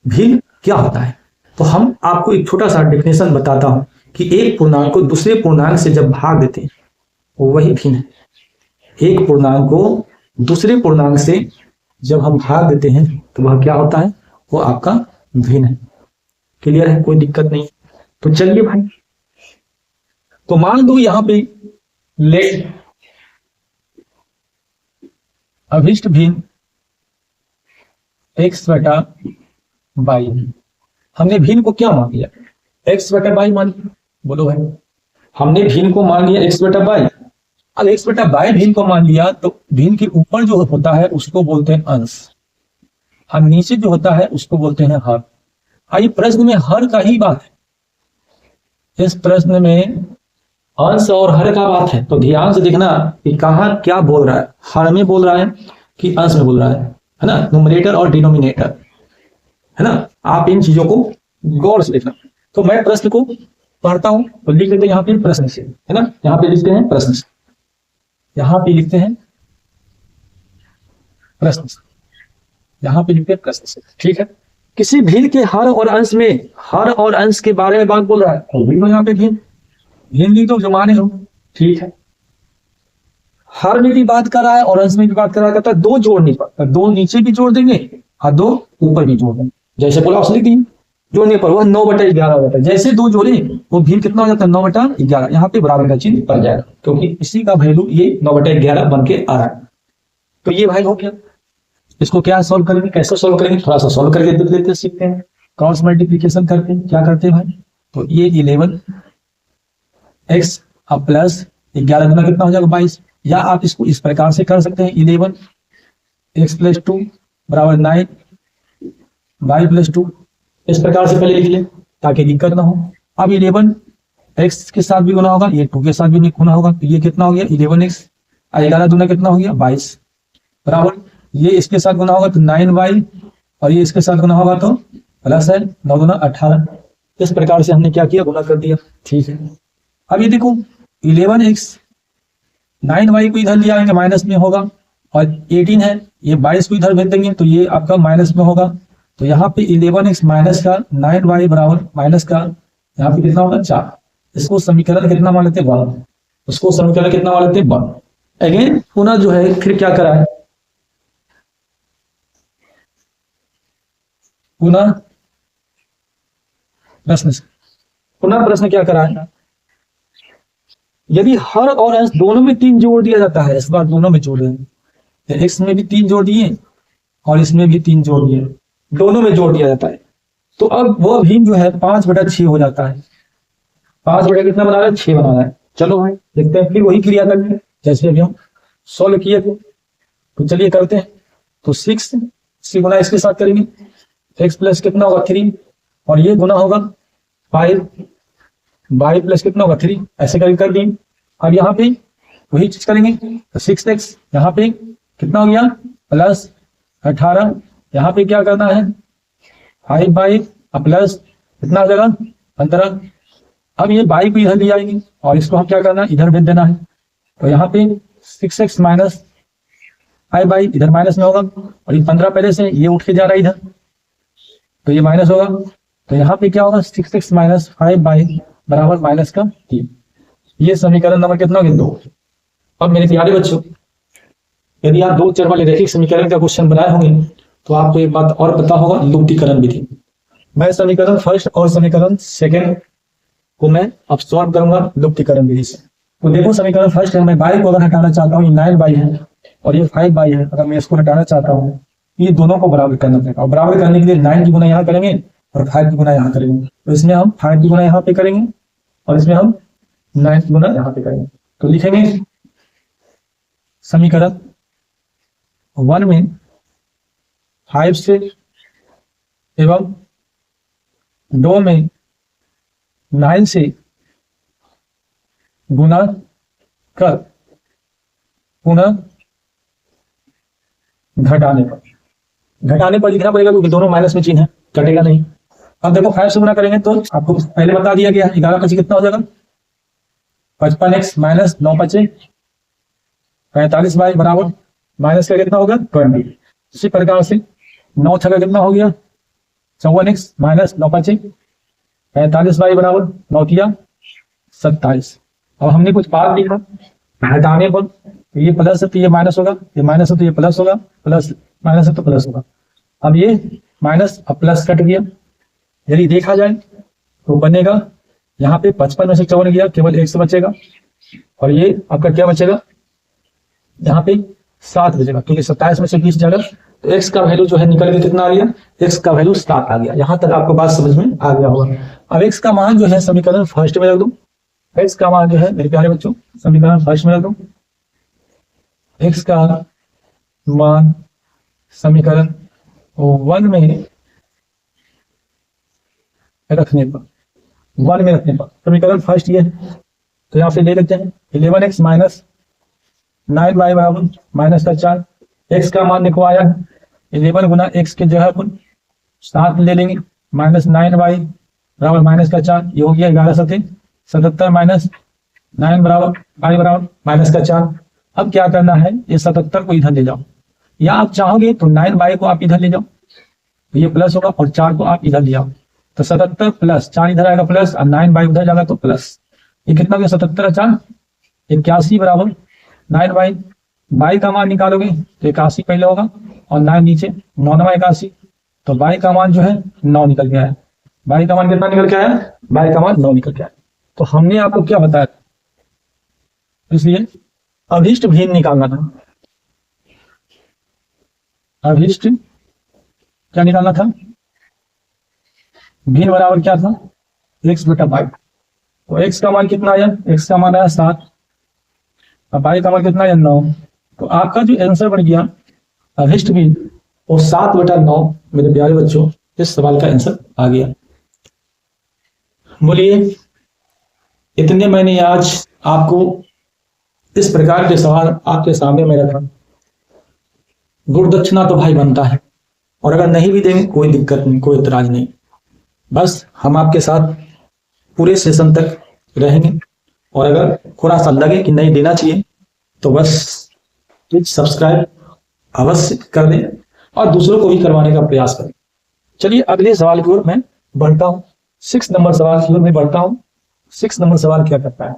भिन्न क्या होता है। तो हम आपको एक छोटा सा डेफिनेशन बताता हूं कि एक पूर्णांक को दूसरे पूर्णांक से जब भाग देते हैं वही भिन्न है। एक पूर्णांक को दूसरे पूर्णांक से जब हम भाग देते हैं तो वह क्या होता है, वो आपका भिन्न है। क्लियर है, कोई दिक्कत नहीं। तो चलिए भाई, तो मान लो यहां पे लेट अभिष्ट भिन्न x/y, हमने भिन्न को क्या मान लिया, x/y मान लिया। बोलो भाई, हमने भिन्न को मान लिया x/y। अब x/y भिन्न को मान लिया तो भिन्न के ऊपर जो होता है उसको बोलते हैं अंश, और नीचे जो होता है उसको बोलते हैं हर। आइए प्रश्न में हर का ही बात है, इस प्रश्न में अंश और हर का बात है, तो ध्यान से देखना कि कहाँ क्या बोल रहा है, हर में बोल रहा है कि अंश में बोल रहा है ना, न्यूमरेटर और डिनोमिनेटर, है ना। आप इन चीजों को गौर से देखना। तो मैं प्रश्न को पढ़ता हूं तो लिख लेते हैं यहाँ पे प्रश्न से, है ना, यहाँ पे लिखते हैं प्रश्न से, यहाँ पे लिखते हैं प्रश्न से, यहाँ पे लिखते हैं प्रश्न से, ठीक है। किसी भिन्न के हर और अंश में, हर और अंश के बारे में बात बोल रहा है, तो यहाँ पे भिन्न भिन्न लिख दो जो माने हो, ठीक है। हर में भी बात कर रहा है और अंश में भी बात कर रहा है, कहता है 2 जोड़ने पर, 2 नीचे भी जोड़ देंगे और 2 ऊपर भी जोड़ देंगे, जैसे बोला उसने लिख जोड़ने पर वह 9/11 हो जाता है। जैसे 2 जोड़े वो भिन्न कितना हो जाता है, 9/11। यहाँ पे बराबर का चिन्ह पड़ जाएगा क्योंकि इसी का वैल्यू ये 9/11 बन के आ रहा है। तो ये भाई हो गया। इसको क्या सॉल्व करेंगे, कैसे सॉल्व करेंगे, थोड़ा सा सॉल्व करके देख लेते सीखते हैं। क्रॉस मल्टीप्लीकेशन करते हैं, क्या करते हैं भाई, तो ये 11x अब प्लस 11 गुना कितना हो जाएगा 22, या आप इसको इस प्रकार से कर सकते हैं 11x + 2 = 9 y + 2, इस प्रकार से पहले लिख लें ताकि दिक्कत ना हो। अब 11x के साथ भी गुना होगा, ये 2 के साथ भी गुना होगा, तो ये कितना हो गया 11x 11 दूना कितना हो गया 22 बराबर, ये इसके साथ गुना होगा तो 9y और ये इसके साथ गुना होगा तो प्लस है 9 दूना 18। इस प्रकार से हमने क्या किया, गुना कर दिया। ठीक है, अब ये देखो 11x 9y को इधर ले आएंगे माइनस में होगा और 18 है, ये 22 को इधर भेज देंगे तो ये आपका माइनस में होगा। तो यहाँ पे 11x माइनस का 9y बराबर माइनस का यहाँ पे कितना होगा 4। इसको समीकरण कितना मान लेते हैं 1, उसको समीकरण कितना मान लेते हैं 1। अगेन पुनः जो है फिर क्या करा है, पुनः प्रश्न क्या करा है, यदि हर और अंश दोनों में 3 जोड़ दिया जाता है, इस बार दोनों में जोड़ दें, एक्स में भी 3 जोड़ दिए और इसमें भी 3 जोड़ दिए, दोनों में जोड़ दिया जाता है, तो अब वो अभिन्न जो है 5/6 हो जाता है। 5 बटा कितना बना रहा है 6 बना रहा है। चलो भाई देखते हैं, फिर वही क्रिया करेंगे जैसे अभी हम सोल्व किए थे। तो चलिए करते हैं। तो 6 गुना इसके साथ करेंगे, x प्लस कितना होगा 3 और ये गुना होगा 5 y प्लस कितना होगा 3, ऐसे करके कर दिए। अब यहाँ पे वही चीज करेंगे, तो 6x यहाँ पे कितना हो गया प्लस 18, यहाँ पे क्या करना है 5y प्लस कितना हो जाएगा 15। अब ये y को इधर ले आएंगे और इसको हम क्या करना है इधर भेज देना है। तो यहाँ पे 6x माइनस 5y इधर माइनस में होगा और ये 15 पहले से ये उठ के जा रहा है इधर, तो ये माइनस होगा। तो यहाँ पे क्या होगा 6x माइनस 5y बराबर माइनस का 3। ये समीकरण नंबर कितना हो गया 2। अब मेरे प्यारे बच्चों, यदि आप 2 चर वाले रैखिक समीकरण का क्वेश्चन बनाए होंगे तो आपको एक बात और पता होगा, लुप्तीकरण विधि। मैं समीकरण फर्स्ट और समीकरण सेकेंड को मैं अब सॉल्व करूंगा लुप्तीकरण विधि से। तो देखो समीकरण फर्स्ट है, मैं y को अगर हटाना चाहता हूँ, ये 9y है और ये 5y है, अगर मैं इसको हटाना चाहता हूँ ये दोनों को बराबर करना पड़ेगा। और बराबर करने के लिए 9 की गुना यहाँ करेंगे और 5 की गुना यहाँ करेंगे। तो इसमें हम 5 की गुना यहाँ पे करेंगे और इसमें हम 9 की गुना यहाँ पे करेंगे। तो लिखेंगे समीकरण 1 में 5 से एवं 2 में 9 से गुना कर पुनः घटाने पर लिखना पड़ेगा क्योंकि दोनों माइनस में चिन्ह है, कटेगा नहीं। अब देखो 5 से गुना करेंगे तो आपको पहले बता दिया गया 11 कितना हो जाएगा 55x माइनस 9 5 45y बराबर माइनस का कितना होगा 20। इसी प्रकार से 9 छका कितना हो गया 54x माइनस 9 5 45y बराबर 9 तिया 27। अब हमने कुछ बात लिखा घटाने पर, तो ये प्लस है तो ये माइनस होगा, ये माइनस है तो ये प्लस होगा, प्लस माइनस है तो प्लस होगा। अब ये माइनस अब प्लस कट गया। यदि देखा जाए तो बनेगा यहाँ पे 55 में से 54 गया, केवल 1 से बचेगा और ये आपका क्या बचेगा यहाँ पे 7 बचेगा क्योंकि 27 में से 20 जाएगा। तो x का वैल्यू जो है निकल के कितना आ गया, x का वैल्यू 7 आ गया। यहाँ तक आपको बात समझ में आ गया होगा। अब x का मान जो है समीकरण फर्स्ट में रख दो, x का मान जो है मेरे प्यारे बच्चों समीकरण फर्स्ट में रख दो। x का मान समीकरण 1 में रखने पर समीकरण फर्स्ट ये है, तो यहाँ पे ले लेते हैं 11x माइनस 9y बराबर माइनस का 4। x का मान देखो आया 11 गुना x के जगह पर 7 ले लेंगे माइनस 9y बराबर माइनस का 4, ये हो गया 11 7 77 माइनस 9 बराबर y बराबर माइनस का 4। अब क्या करना है ये 77 को इधर ले जाओ, या आप चाहोगे तो 9y को आप इधर ले जाओ तो ये प्लस होगा और 4 को आप इधर ले आओ तो 77 प्लस 4 इधर आएगा प्लस और 9y उधर जाएगा तो प्लस। ये कितना हो गया 77 4 81 बराबर 9y। y का मान निकालोगे तो 81 पहले होगा और 9 नीचे 9 9 81, तो y का मान जो है 9 निकल के आया। y का मान कितना निकल के आया, y का मान 9 निकल के आया। तो हमने आपको क्या बताया, इसलिए अभिष्ट भिन्न निकालना था। अभिष्ट क्या निकालना था, भिन्न बराबर क्या था x बटा y। तो x का मान कितना आया, x का मान आया 7 और y का मान कितना आया 9। तो आपका जो आंसर बन गया अभिष्ट भिन्न वो 7 बटा 9 मेरे प्यारे बच्चों इस सवाल का आंसर आ गया। बोलिए इतने मैंने आज आपको इस प्रकार के सवाल आपके सामने मैं रखा। गुरु दक्षिणा तो भाई बनता है, और अगर नहीं भी देंगे कोई दिक्कत नहीं, कोई इतराज नहीं। बस हम आपके साथ पूरे सेशन तक रहेंगे, और अगर थोड़ा सा लगे कि नहीं देना चाहिए तो बस प्लीज सब्सक्राइब अवश्य कर दें और दूसरों को भी करवाने का प्रयास करें। चलिए अगले सवाल की ओर मैं बढ़ता हूं। 6 नंबर सवाल की ओर मैं बढ़ता हूं। 6 नंबर सवाल क्या करता है?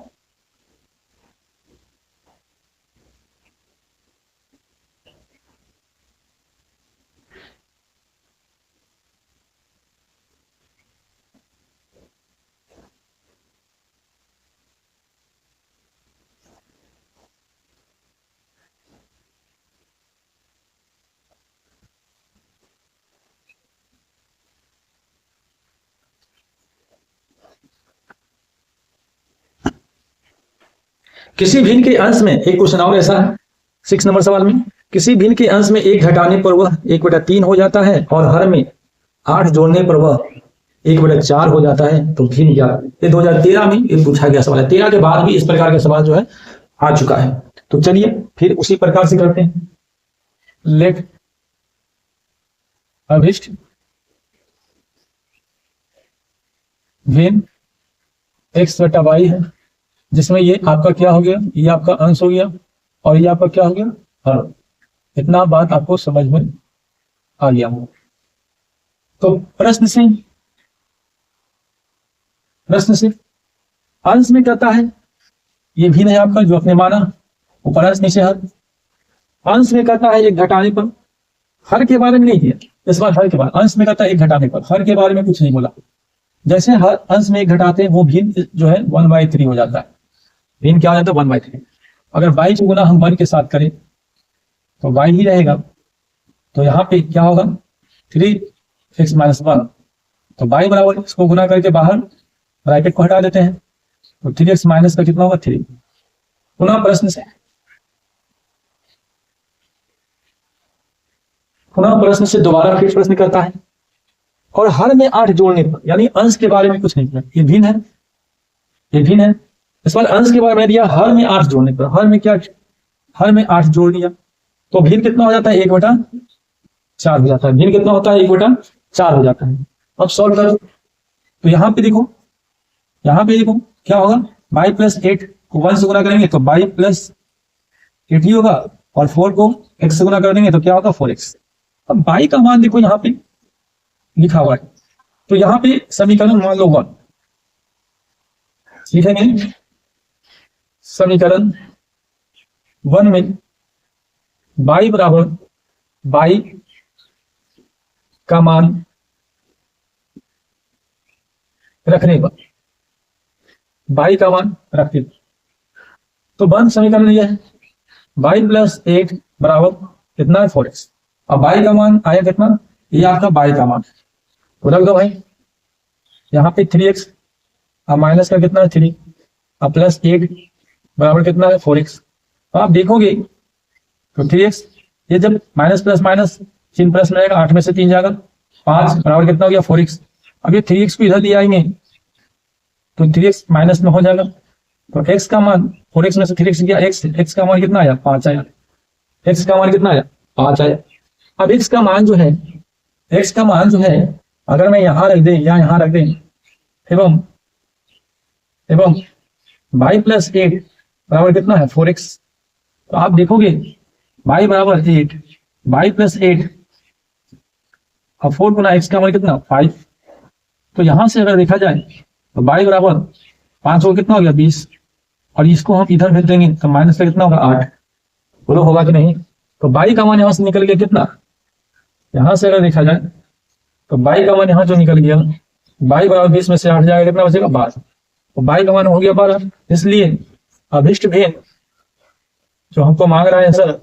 किसी भिन्न के अंश में, एक क्वेश्चन और ऐसा है 6 नंबर सवाल में, किसी भिन्न के अंश में 1 घटाने पर वह 1/3 हो जाता है और हर में 8 जोड़ने पर वह 1/4 हो जाता है, तो भिन्न क्या? ये 2013 में ये पूछा गया सवाल है। 13 के बाद भी इस प्रकार का सवाल जो है आ चुका है। तो चलिए फिर उसी प्रकार से करते हैं। लेट अभिष्ट भिन्न x/y है, जिसमें ये आपका क्या हो गया, ये आपका अंश हो गया और ये आपका क्या हो गया, हर। इतना बात आपको समझ में आ गया हो। तो प्रश्न से अंश में कहता है, ये भी नहीं आपका जो आपने माना, ऊपर अंश नीचे हर। अंश में कहता है 1 घटाने पर, हर के बारे में नहीं दिया इस बार। हर के बारे अंश में कहता है 1 घटाने पर, हर के बारे में कुछ नहीं बोला। जैसे हर अंश में 1 घटाते हैं वो भिन्न जो है 1/3 हो जाता है। भिन्न क्या हो जाता है? 1/3। अगर 22 को गुना हम 1 के साथ करें तो y ही रहेगा। तो यहाँ पे क्या होगा? 3x - 1। तो y बराबर इसको गुना करके बाहर ब्रैकेट को हटा देते हैं, तो 3x माइनस का कितना होगा? 3। पुनः प्रश्न से दोबारा फिर प्रश्न करता है, और हर में 8 जोड़ने पर, यानी अंश के बारे में कुछ नहीं किया। ये भिन्न है, ये भिन्न है। इस बार अंश के बारे में दिया, हर में 8 जोड़ने पर, हर में क्या? हर में 8 जोड़ दिया, तो भिन्न कितना हो जाता है? 1/4 हो जाता है। भिन्न कितना होता है? 1/4 हो जाता है। अब सॉल्व करो, तो यहाँ पे देखो क्या होगा? y + 8 को 1 से गुना करेंगे तो y + 8 ही होगा, और 4 को x से गुना कर देंगे तो क्या होगा? 4x। अब y का मान देखो यहाँ पे लिखा हुआ है, तो यहाँ पे समीकरण मान लो 1 लिखेंगे। समीकरण 1 में y बराबर y का मान रखने पर, y का मान रखते पर, तो बंद समीकरण यह है, y + 8 बराबर कितना है? 4x। अब y का मान आया कितना? ये आपका y का मान, तो रख दो भाई यहाँ पे 3x, अब माइनस का कितना है? 3, अब +8 बराबर कितना है? 4x। तो आप देखोगे तो 3x, ये जब माइनस प्लस माइनस चिन्ह प्लस में आएगा, 8 में से 3 जाएगा, 5 बराबर कितना हो गया? 4x। अब ये 3x को इधर ले आएंगे तो 3x माइनस में हो जाएगा, तो x का मान 4x में से 3x गया, x का मान कितना आया? 5 आया। x का मान कितना आया? 5 आया। अब x का मान जो है अगर मैं यहाँ रख दें या यहाँ रख दें, एवं y + 8 बराबर कितना है? 4x। तो आप देखोगे y बराबर 8, y + 8 और 4 गुना x का मान कितना? 5। तो यहां से अगर देखा जाए तो y बराबर 5 को कितना हो गया? 20, और इसको हम इधर भेज देंगे तो माइनस का कितना होगा? 8। बोलो होगा कि नहीं? तो y का मान यहां से निकल गया कितना? यहां से अगर देखा जाए तो y का मान यहां जो निकल गया, y बराबर 20 में से 8 जाएगा, कितना बचेगा? 12। तो y का मान हो गया 12। इसलिए अभिष्ट भिन्न जो हमको मांग रहा है सर,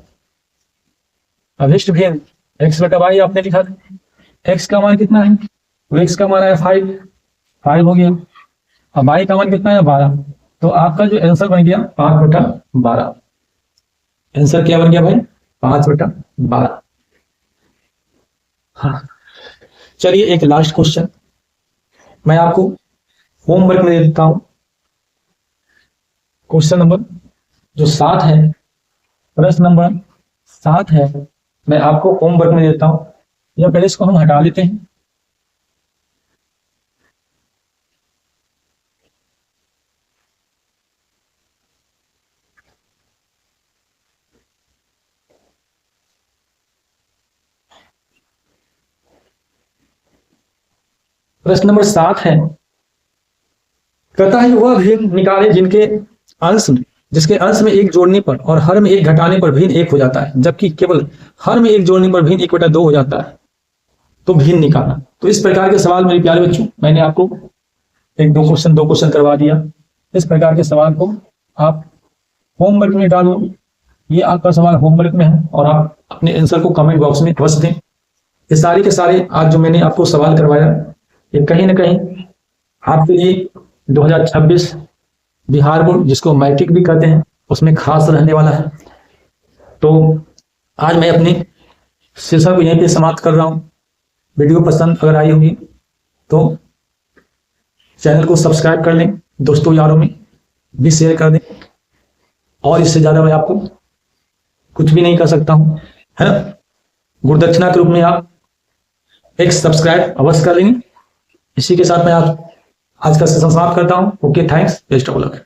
अभिष्ट भिन्न x/y आपने लिखा था। x का मान कितना है? तो x का मान आया 5 हो गया। अब y का मान कितना है? 12। तो आपका जो आंसर बन गया 5/12। आंसर क्या बन गया भाई? 5/12। हाँ, चलिए एक लास्ट क्वेश्चन मैं आपको होमवर्क में दे देता हूं। क्वेश्चन नंबर जो 7 है, प्रश्न नंबर 7 है, मैं आपको होमवर्क में देता हूं, या पहले इसको हम हटा लेते हैं। प्रश्न नंबर 7 है, कहता है वह भिन्न निकाले जिसके अंश में एक जोड़ने पर और हर में एक घटाने पर भिन्न 1 हो जाता है, जबकि केवल हर में एक जोड़ने पर भिन्न 1/2 हो जाता है, तो भिन्न निकालना। तो इस प्रकार के सवाल मेरे प्यारे बच्चों, मैंने आपको दो क्वेश्चन करवा दिया। इस प्रकार के सवाल को आप होमवर्क में डालो, ये आपका सवाल होमवर्क में है, और आप अपने आंसर को कमेंट बॉक्स में अवश्य दें। ये सारे के सारे आज जो मैंने आपको सवाल करवाया, ये कहीं ना कहीं आपके लिए 2026 बिहार बोर्ड, जिसको मैट्रिक भी कहते हैं, उसमें खास रहने वाला है। तो आज मैं अपनी शीर्षक को यहीं पे समाप्त कर रहा हूं। वीडियो पसंद अगर आई होगी तो चैनल को सब्सक्राइब कर लें, दोस्तों यारों में भी शेयर कर दें, और इससे ज्यादा मैं आपको कुछ भी नहीं कर सकता हूं, है ना। गुरुदक्षिणा के रूप में आप एक सब्सक्राइब अवश्य कर लेंगे। इसी के साथ मैं आज का सेशन समाप्त करता हूं। Okay, thanks, best of luck.